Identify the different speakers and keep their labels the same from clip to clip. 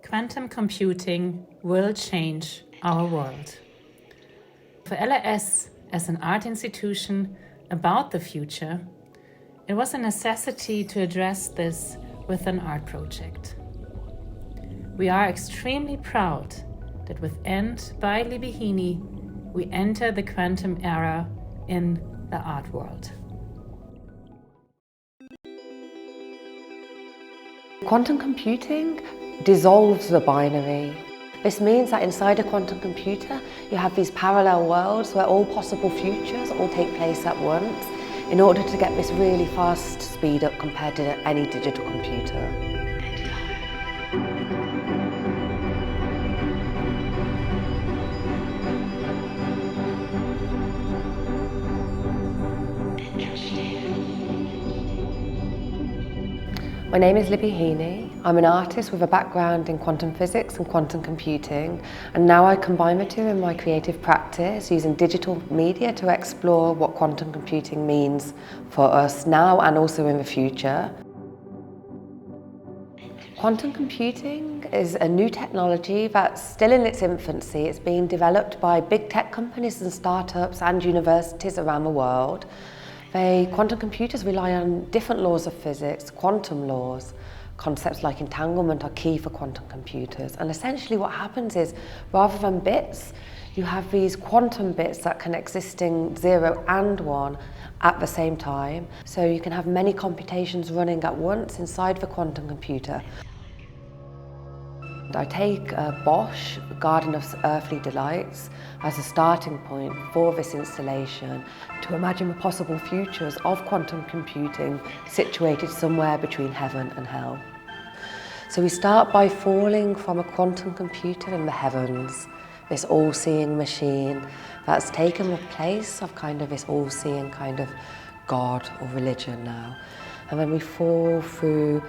Speaker 1: quantum computing will change our world. For LAS as an art institution about the future, it was a necessity to address this with an art project. We are extremely proud that with End by Libby Heaney, we enter the quantum era in the art world.
Speaker 2: Quantum computing dissolves the binary. This means that inside a quantum computer, you have these parallel worlds where all possible futures all take place at once in order to get this really fast speed up compared to any digital computer. My name is Libby Heaney. I'm an artist with a background in quantum physics and quantum computing, and now I combine the two in my creative practice using digital media to explore what quantum computing means for us now and also in the future. Quantum computing is a new technology that's still in its infancy. It's being developed by big tech companies and startups and universities around the world. Quantum computers rely on different laws of physics, quantum laws. Concepts like entanglement are key for quantum computers. And essentially what happens is, rather than bits, you have these quantum bits that can exist in 0 and 1 at the same time. So you can have many computations running at once inside the quantum computer. I take Bosch, Garden of Earthly Delights, as a starting point for this installation to imagine the possible futures of quantum computing situated somewhere between heaven and hell. So we start by falling from a quantum computer in the heavens, this all-seeing machine that's taken the place of kind of this all-seeing kind of God or religion now. And then we fall through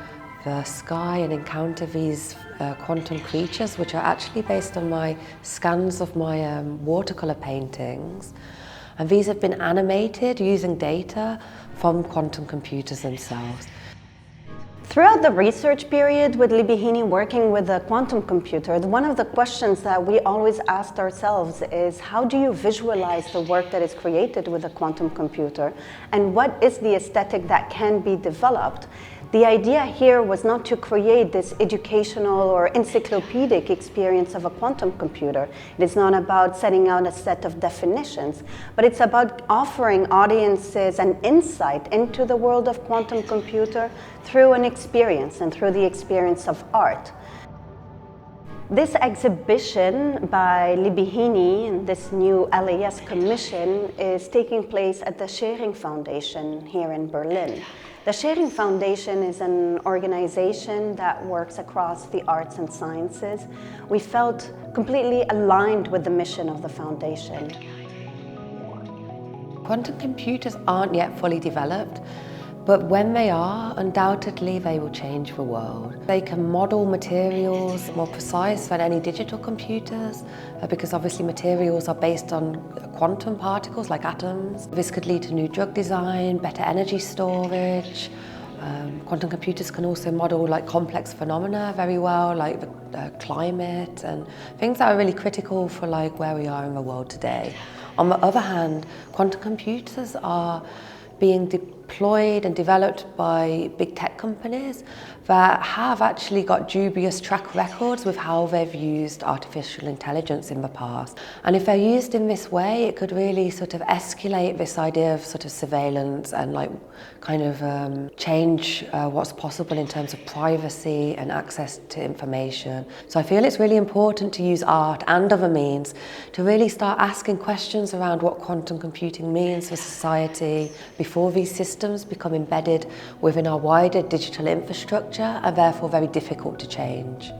Speaker 2: the sky and encounter these quantum creatures, which are actually based on my scans of my watercolour paintings. And these have been animated using data from quantum computers themselves.
Speaker 3: Throughout the research period with Libby Heaney working with a quantum computer, one of the questions that we always asked ourselves is, how do you visualize the work that is created with a quantum computer? And what is the aesthetic that can be developed? The idea here was not to create this educational or encyclopedic experience of a quantum computer. It is not about setting out a set of definitions, but it's about offering audiences an insight into the world of quantum computer through an experience and through the experience of art. This exhibition by Libby Heaney and this new LAS commission is taking place at the Schering Foundation here in Berlin. The Schering Foundation is an organization that works across the arts and sciences. We felt completely aligned with the mission of the foundation.
Speaker 2: Quantum computers aren't yet fully developed, but when they are, undoubtedly they will change the world. They can model materials more precise than any digital computers, because obviously materials are based on quantum particles like atoms. This could lead to new drug design, better energy storage. Quantum computers can also model like complex phenomena very well, like the climate and things that are really critical for like where we are in the world today. On the other hand, quantum computers are being deployed and developed by big tech companies that have actually got dubious track records with how they've used artificial intelligence in the past. And if they're used in this way, it could really sort of escalate this idea of sort of surveillance and like kind of change what's possible in terms of privacy and access to information. So I feel it's really important to use art and other means to really start asking questions around what quantum computing means for society before these systems become embedded within our wider digital infrastructure and therefore very difficult to change.